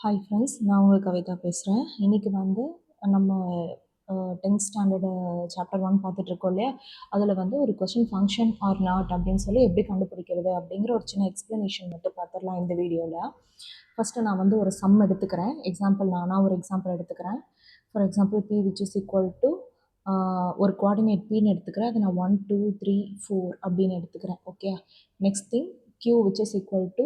Hi friends, நான் உங்கள் கவிதா பேசுகிறேன். இன்றைக்கி வந்து நம்ம 10th ஸ்டாண்டர்டு சாப்டர் 1 பார்த்துட்ருக்கோம் இல்லையா? அதில் வந்து ஒரு கொஷின் ஃபங்க்ஷன் ஆர் நாட் அப்படின்னு சொல்லி எப்படி கண்டுபிடிக்கிறது அப்படிங்கிற ஒரு சின்ன எக்ஸ்ப்ளனேஷன் மட்டும் பார்த்துடலாம் இந்த வீடியோவில். ஃபஸ்ட்டு நான் வந்து ஒரு சம் எடுத்துக்கிறேன். எக்ஸாம்பிள் நான் ஒரு எக்ஸாம்பிள் எடுத்துக்கிறேன். For example P which is equal to ஒரு கோஆர்டினேட் பின்னு எடுத்துக்கிறேன். அதை நான் 1 2 3 4 அப்படின்னு எடுத்துக்கிறேன். Okay, next thing Q which is equal to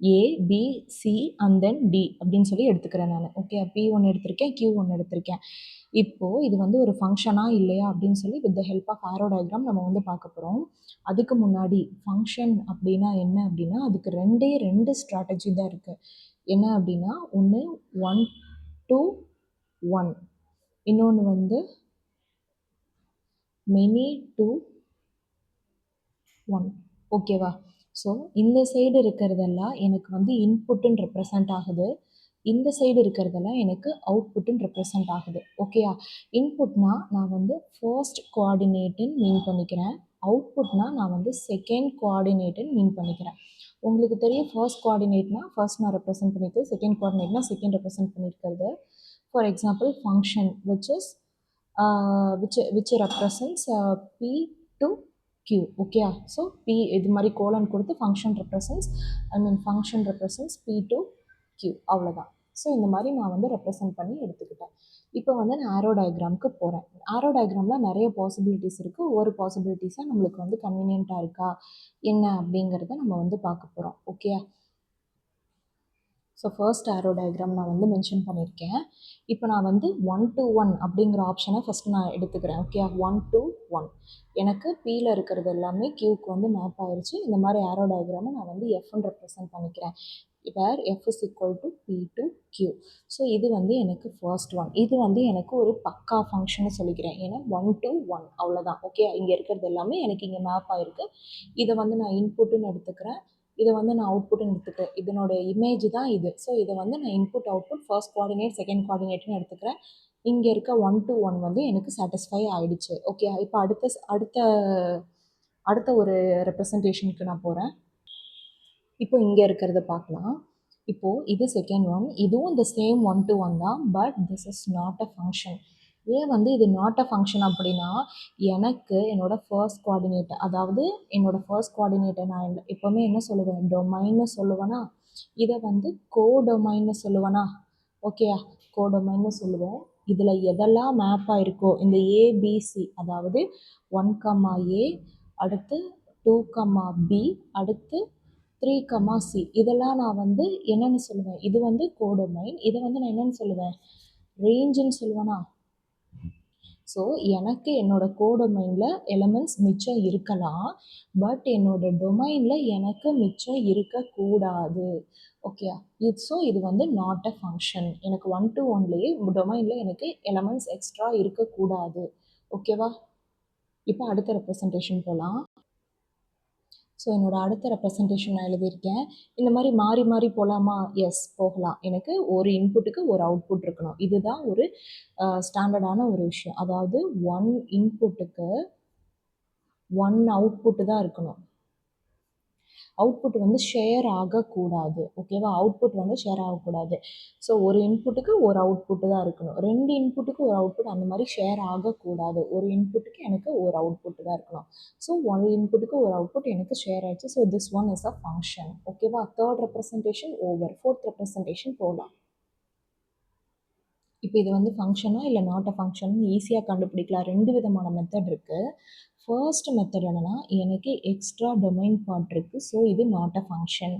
A B C and then D அப்படின்னு சொல்லி எடுத்துக்கிறேன் நான். ஓகே, பி ஒன்று எடுத்திருக்கேன், கியூ ஒன்று எடுத்திருக்கேன். இப்போது இது வந்து ஒரு ஃபங்க்ஷனா இல்லையா அப்படின்னு சொல்லி with the help of arrow diagram நம்ம வந்து பார்க்க போகிறோம். அதுக்கு முன்னாடி ஃபங்க்ஷன் அப்படின்னா என்ன அப்படின்னா அதுக்கு ரெண்டு ஸ்ட்ராட்டஜி தான் இருக்குது. என்ன அப்படின்னா ஒன்று 1 to 1, இன்னொன்று வந்து மெனி to 1. ஓகேவா? ஸோ இந்த சைடு இருக்கிறதெல்லாம் எனக்கு வந்து இன்புட்டுன்னு ரெப்ரசன்ட் ஆகுது, இந்த சைடு இருக்கிறதெல்லாம் எனக்கு அவுட்புட்டுன்னு ரெப்ரசன்ட் ஆகுது. ஓகேயா? இன்புட்னா நான் வந்து ஃபர்ஸ்ட் கோஆர்டினேட்டுன்னு மீன் பண்ணிக்கிறேன், அவுட்புட்னா நான் வந்து செகண்ட் கோஆர்டினேட்டுன்னு மீன் பண்ணிக்கிறேன். உங்களுக்கு தெரியும் ஃபர்ஸ்ட் கோஆர்டினேட்னா ஃபர்ஸ்ட் நான் ரெப்ரசன்ட் பண்ணியிருக்கேன், செகண்ட் கோஆர்டினேட்னா செகண்ட் ரெப்ரசன்ட் பண்ணியிருக்கிறது. For example function which is which represents P to Q. Okay, so P இது மாதிரி கோலன் கொடுத்து function represents P to Q, அவ்வளோதான். ஸோ இந்த மாதிரி நான் வந்து ரெப்ரசன்ட் பண்ணி எடுத்துக்கிட்டேன். இப்போ வந்து நான் ஆரோ டயக்ராமுக்கு போகிறேன். ஆரோ டயக்ராமில் நிறைய பாசிபிலிட்டிஸ் இருக்குது. ஒவ்வொரு பாசிபிலிட்டிஸாக நம்மளுக்கு வந்து கன்வீனியண்ட்டாக இருக்கா என்ன அப்படிங்கிறத நம்ம வந்து பார்க்க போகிறோம். Okay, so first arrow diagram நான் வந்து மென்ஷன் பண்ணியிருக்கேன். இப்போ நான் வந்து 1 to 1 அப்படிங்கிற ஆப்ஷனை ஃபஸ்ட்டு நான் எடுத்துக்கிறேன். ஓகே, 1 to 1 எனக்கு பியில் இருக்கிறது எல்லாமே கியூக்கு வந்து மேப் ஆயிடுச்சு. இந்த மாதிரி ஆரோ டயக்ராமை நான் வந்து எஃப்னு ரெப்ரசன்ட் பண்ணிக்கிறேன். Where F is equal to P to Q. So இது வந்து எனக்கு ஃபர்ஸ்ட் ஒன். இது வந்து எனக்கு ஒரு பக்கா ஃபங்க்ஷன் சொல்லிக்கிறேன். ஏன்னா 1 to 1 அவ்வளோதான். ஓகே, இங்கே இருக்கிறது எல்லாமே எனக்கு இங்கே மேப் ஆகிருக்கு. இதை வந்து நான் இன்புட்டுன்னு எடுத்துக்கிறேன், இதை வந்து நான் அவுட்புட்னு எடுத்துக்கிறேன். இதனோட இமேஜ் தான் இது. ஸோ இதை வந்து நான் input output first coordinate second கோஆர்டினேட்னு எடுத்துக்கிறேன். இங்கே இருக்க 1 to 1 வந்து எனக்கு சாட்டிஸ்ஃபை ஆகிடுச்சு. ஓகே, இப்போ அடுத்த ஒரு ரெப்ரசன்டேஷனுக்கு நான் போகிறேன். இப்போ இங்கே இருக்கிறத பார்க்கலாம். இப்போது இது செகண்ட் ஒன், இதுவும் இந்த சேம் 1 to 1 தான், but this is not a function. ஏன் வந்து இது நாட் அ ஃபங்க்ஷன் அப்படின்னா எனக்கு என்னோடய ஃபர்ஸ்ட் கோஆர்டினேட், அதாவது என்னோடய ஃபர்ஸ்ட் கோஆர்டினேட்டை நான் எப்போவுமே என்ன சொல்லுவேன், டொமைன்னு சொல்லுவேனா, இதை வந்து கோடொமைன்னு சொல்லுவேனா. ஓகேயா, கோடொமைன்னு சொல்லுவேன். இதில் எதெல்லாம் மேப் ஆகிருக்கோ இந்த ஏபிசி, அதாவது 1, A, அடுத்து 2, B, அடுத்து 3, C, இதெல்லாம் நான் வந்து என்னென்னு சொல்லுவேன், இது வந்து கோடொமைன். இதை வந்து நான் என்னென்னு சொல்லுவேன், ரேஞ்சுன்னு சொல்லுவேனா. ஸோ எனக்கு என்னோட கோடொமைனில் எலமெண்ட்ஸ் மிச்சம் இருக்கலாம், பட் என்னோட டொமைனில் எனக்கு மிச்சம் இருக்கக்கூடாது. ஓகே, ஸோ இது வந்து நாட் அ ஃபங்க்ஷன். எனக்கு 1 to 1லேயே டொமைனில் எனக்கு எலமெண்ட்ஸ் எக்ஸ்ட்ரா இருக்கக்கூடாது. ஓகேவா? இப்போ அடுத்த ரெப்ரசன்டேஷன் போகலாம். ஸோ என்னோடய அடுத்த ரெப்ரசன்டேஷன் நான் எழுதியிருக்கேன். இந்த மாதிரி மாறி மாறி போகலாமா? எஸ், போகலாம். எனக்கு ஒரு இன்புட்டுக்கு ஒரு அவுட்புட் இருக்கணும். இதுதான் ஒரு ஸ்டாண்டர்டான ஒரு விஷயம். அதாவது 1 இன்புட்டுக்கு 1 அவுட்புட்டு தான் இருக்கணும். அவுட்புட் வந்து ஷேர் ஆகக்கூடாது. ஓகேவா? அவுட்புட் வந்து ஷேர் ஆகக்கூடாது. ஸோ ஒரு இன்புட்டுக்கு ஒரு அவுட்புட்டு தான் இருக்கணும். 2 இன்புட்டுக்கு ஒரு அவுட்புட் அந்த மாதிரி ஷேர் ஆகக்கூடாது. ஒரு இன்புட்டுக்கு எனக்கு ஒரு அவுட்புட்டு தான் இருக்கணும். ஸோ ஒரு இன்புட்டுக்கு ஒரு அவுட்புட் எனக்கு ஷேர் ஆயிடுச்சு. So this one is a function. ஓகேவா? Third representation over. Fourth representation போகலாம். இப்போ இது வந்து ஃபங்க்ஷனா இல்லை நாட் அ ஃபங்க்ஷன் ஈஸியாக கண்டுபிடிக்கலாம். 2 விதமான மெத்தட் இருக்குது. ஃபர்ஸ்ட் மெத்தட் என்னென்னா, எனக்கு எக்ஸ்ட்ரா டொமைன் பார்ட் இருக்குது, ஸோ இது நாட் அ ஃபங்க்ஷன்.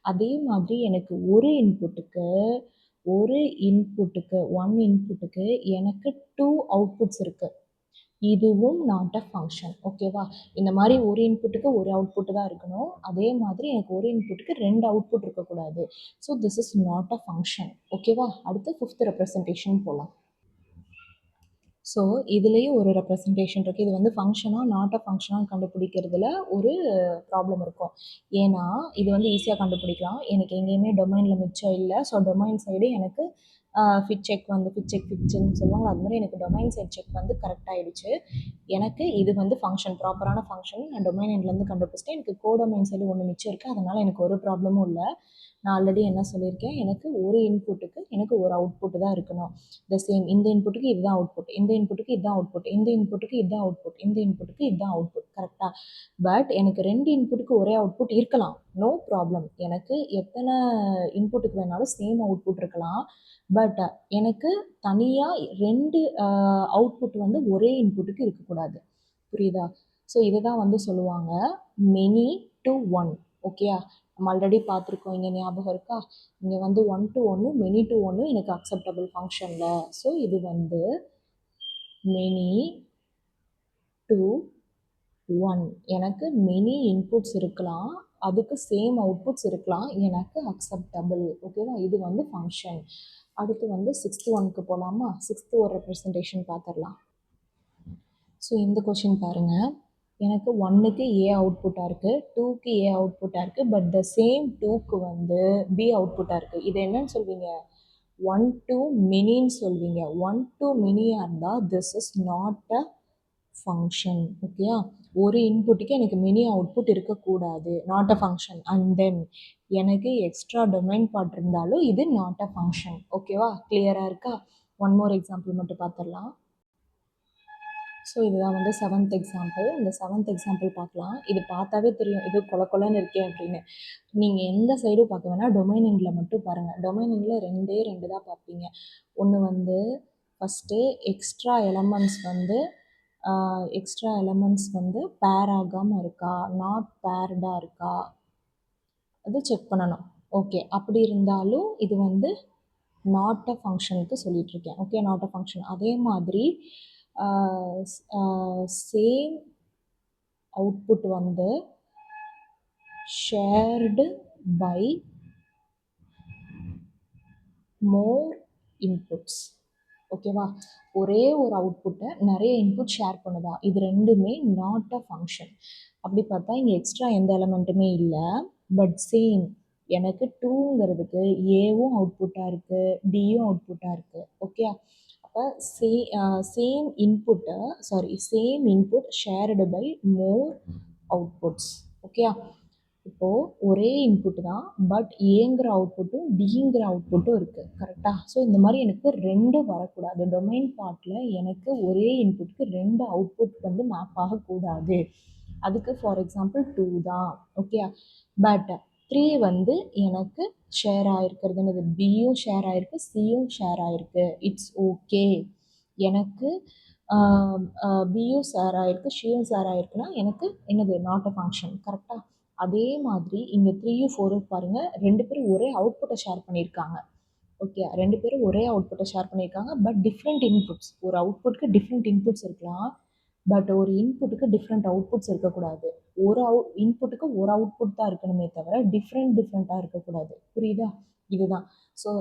அதே மாதிரி எனக்கு ஒரு இன்புட்டுக்கு 1 இன்புட்டுக்கு எனக்கு 2 அவுட்புட்ஸ் இருக்குது, இதுவும் நாட் அ ஃபங்க்ஷன். ஓகேவா? இந்த மாதிரி ஒரு இன்புட்டுக்கு ஒரு அவுட்புட்டு தான் இருக்கணும். அதே மாதிரி எனக்கு ஒரு இன்புட்டுக்கு 2 அவுட்புட் இருக்கக்கூடாது. So this is not a function. ஓகேவா? அடுத்து ஃபிஃப்த் ரெப்ரசன்டேஷன் போகலாம். ஸோ இதுலேயும் ஒரு ரெப்ரசன்டேஷன் இருக்குது. இது வந்து ஃபங்க்ஷனாக நாட் அ ஃபங்க்ஷனாக கண்டுபிடிக்கிறதுல ஒரு ப்ராப்ளம் இருக்கும். ஏன்னா இது வந்து ஈஸியாக கண்டுபிடிக்கலாம். எனக்கு எங்கேயுமே டொமைனில் மிச்சம் இல்லை. ஸோ டொமைன் சைடு எனக்கு ஃபிட் செக் வந்து ஃபிட்னு சொல்லுவாங்க, அது மாதிரி எனக்கு டொமைன் சைட் செக் வந்து கரெக்டாகிடுச்சு. எனக்கு இது வந்து ஃபங்க்ஷன் ப்ராப்பரான ஃபங்க்ஷன் நான் டொமைன் எண்ட்லேருந்து கண்டுபிடிச்சிட்டேன். எனக்கு கோடொமைன் சைடு ஒன்று மிச்சம் இருக்குது, அதனால் எனக்கு ஒரு ப்ராப்ளமும் இல்லை. நான் ஆல்ரெடி என்ன சொல்லியிருக்கேன், எனக்கு ஒரு இன்புட்டுக்கு எனக்கு ஒரு அவுட்புட் தான் இருக்கணும். த சேம் இந்த இன்புட்டுக்கு இதுதான் அவுட்புட், இந்த இன்புட்டுக்கு இதுதான் அவுட்புட், இந்த இன்புட்டுக்கு இதுதான் அவுட்புட், இந்த இன்புட்டுக்கு இதுதான் அவுட்புட், கரெக்டாக? பட் எனக்கு 2 இன்புட்டுக்கு ஒரே அவுட்புட் இருக்கலாம், நோ ப்ராப்ளம். எனக்கு எத்தனை இன்புட்டுக்கு வேணாலும் சேம் அவுட்புட் இருக்கலாம். பட் எனக்கு தனியாக 2 அவுட்புட் வந்து ஒரே இன்புட்டுக்கு இருக்கக்கூடாது. புரியுதா? ஸோ இதை தான் வந்து சொல்லுவாங்க மெனி டு ஒன். ஓகேயா? நம்ம ஆல்ரெடி பார்த்துருக்கோம், இங்கே ஞாபகம் இருக்கா? இங்கே வந்து 1 to 1 மெனி டு 1 எனக்கு அக்செப்டபிள் ஃபங்க்ஷனில். ஸோ இது வந்து மெனி டு 1. எனக்கு மெனி இன்புட்ஸ் இருக்கலாம், அதுக்கு சேம் அவுட்புட்ஸ் இருக்கலாம், எனக்கு அக்செப்டபிள். ஓகேவா? இது வந்து ஃபங்க்ஷன். அடுத்து வந்து 6th ஒன்க்கு போகலாமா? 6th ஒரு ரெப்ரசன்டேஷன் பார்த்துடலாம். ஸோ இந்த கொஷின் பாருங்கள், எனக்கு 1க்கு ஏ அவுட்புட்டாக இருக்குது, 2க்கு ஏ அவுட்புட்டாக இருக்குது, பட் த சேம் 2க்கு வந்து பி அவுட்புட்டாக இருக்குது. இது என்னன்னு சொல்வீங்க? 1 to மெனின்னு சொல்வீங்க. 1 to மெனியாக இருந்தால் this is not a function. ஓகேயா? ஒரு இன்புட்டுக்கு எனக்கு மெனி அவுட்புட் இருக்கக்கூடாது, not a function. And then எனக்கு எக்ஸ்ட்ரா டொமைன் பார்ட் இருந்தாலும் இது நாட் அ ஃபங்க்ஷன். ஓகேவா? கிளியராக இருக்கா? ஒன் மோர் எக்ஸாம்பிள் மட்டும் பார்த்துடலாம். ஸோ இதுதான் வந்து 7th எக்ஸாம்பிள். இந்த 7th எக்ஸாம்பிள் பார்க்கலாம். இது பார்த்தாவே தெரியும் இது கொலன்னு இருக்கே அப்படின்னு. நீங்கள் எந்த சைடும் பார்க்க வேணாம், டொமைன் எண்டில் மட்டும் பாருங்கள். டொமைன் எண்டில் 2 தான் பார்ப்பீங்க. ஒன்று வந்து ஃபஸ்ட்டு எக்ஸ்ட்ரா எலமெண்ட்ஸ் வந்து பேர் ஆகாமல் இருக்கா, நாட் பேர்டாக இருக்கா, அது செக் பண்ணணும். ஓகே, அப்படி இருந்தாலும் இது வந்து நாட் அ ஃபங்க்ஷனுக்கு சொல்லிகிட்ருக்கேன். Okay, not a function. அதே மாதிரி சேம் அவுட்புட் வந்து ஷேர்டு பை மோர் இன்புட்ஸ். ஓகேவா? ஒரே ஒரு அவுட்புட்டை நிறைய இன்புட் ஷேர் பண்ணுதா, இது ரெண்டுமே நாட் அ ஃபங்க்ஷன். அப்படி பார்த்தா இங்கே எக்ஸ்ட்ரா எந்த எலமெண்ட்டுமே இல்லை, பட் சேம் எனக்கு 2ங்கிறதுக்கு ஏவும் அவுட்புட்டாக இருக்குது, டியும் அவுட்புட்டாக இருக்குது. ஓகே, அப்போ same input shared by more outputs. Okay, இப்போது ஒரே இன்புட்டு தான், பட் ஏங்கிற அவுட்புட்டும் டிங்கிற அவுட்புட்டும் இருக்குது, கரெக்டாக? ஸோ இந்த மாதிரி எனக்கு 2 வரக்கூடாது. டொமைன் பார்ட்டில் எனக்கு ஒரே இன்புட்டுக்கு 2 அவுட்புட் வந்து மேப் ஆகக்கூடாது. அதுக்கு ஃபார் எக்ஸாம்பிள் 2 தான். ஓகே, பட் 3 வந்து எனக்கு ஷேர் ஆகிருக்கிறதுனது பியும் ஷேர் ஆகிருக்கு, சியும் ஷேர் ஆகிருக்கு, இட்ஸ் ஓகே. எனக்கு பியும் ஷேர் ஆகிருக்கு, ஷியும் ஷேர் ஆகிருக்குன்னா எனக்கு என்னது நாட் அ ஃபங்க்ஷன், கரெக்டாக? அதே மாதிரி இங்கே 3யும் 4ம் பாருங்கள், 2 பேரும் ஒரே அவுட்புட்டை ஷேர் பண்ணியிருக்காங்க. ஓகே, 2 பேரும் ஒரே அவுட்புட்டை ஷேர் பண்ணியிருக்காங்க, பட் டிஃப்ரெண்ட் இன்புட்ஸ். ஒரு அவுட்புட்டுக்கு டிஃப்ரெண்ட் இன்புட்ஸ் இருக்கலாம், பட் ஒரு இன்புட்டுக்கு டிஃப்ரெண்ட் அவுட்புட்ஸ் இருக்கக்கூடாது. ஒரு இன்புட்டுக்கு ஒரு அவுட்புட் தான் இருக்கணுமே தவிர டிஃப்ரெண்ட்டாக இருக்கக்கூடாது. புரியுதா? இதுதான். ஸோ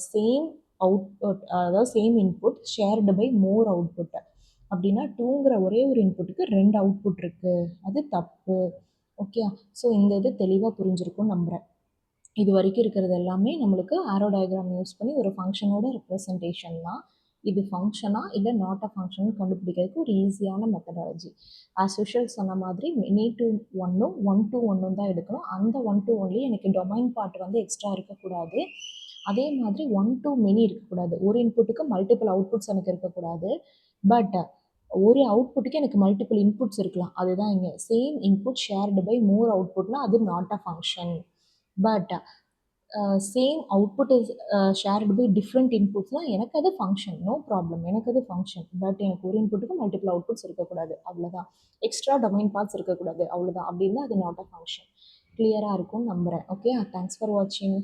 சேம் அவுட்புட், அதாவது same input shared by more output. அப்படின்னா 2ங்கிற ஒரே ஒரு இன்புட்டுக்கு 2 அவுட்புட் இருக்குது, அது தப்பு. ஓகே, ஸோ இந்த இது தெளிவாக புரிஞ்சிருக்கும்னு நம்புகிறேன். இது வரைக்கும் இருக்கிறது எல்லாமே நம்மளுக்கு ஆரோ டயக்ராம் யூஸ் பண்ணி ஒரு ஃபங்க்ஷனோட ரெப்ரசன்டேஷன் தான். இது ஃபங்க்ஷனா இல்லை நாட் அ ஃபங்க்ஷன் கண்டுபிடிக்கிறதுக்கு ஒரு ஈஸியான மெத்தடாலஜி. ஆஸ் யூஷுவல் சொன்ன மாதிரி மெனி டு 1ம் 1 to 1ம் தான் எடுக்கணும். அந்த 1 to 1 எனக்கு டொமைன் பார்ட் வந்து எக்ஸ்ட்ரா இருக்கக்கூடாது. அதே மாதிரி 1 to மெனி இருக்கக்கூடாது. ஒரு இன்புட்டுக்கு மல்டிபிள் அவுட்புட்ஸ் எனக்கு இருக்கக்கூடாது. பட் ஒரு அவுட்புட்டுக்கு எனக்கு மல்டிபிள் இன்புட்ஸ் இருக்கலாம். அதுதான் இங்கே same input shared by more அவுட்புட்னா அது not a function. But same output is shared by different இன்புட்ஸ்னால் எனக்கு அது ஃபங்க்ஷன், நோ ப்ராப்ளம், எனக்கு அது ஃபங்க்ஷன். பட் எனக்கு ஒரு இன்புட்டுக்கு மல்டிபிள் அவுட்புட்ஸ் இருக்கக்கூடாது, அவ்வளோதான். எக்ஸ்ட்ரா டொமைன் பார்ட்ஸ் இருக்கக்கூடாது, அவ்வளோதான். அப்படின்னா அது நாட் அ ஃபங்க்ஷன். கிளியராக இருக்கும்னு நம்புகிறேன். ஓகே, தேங்க்ஸ் ஃபார் வாட்சிங்.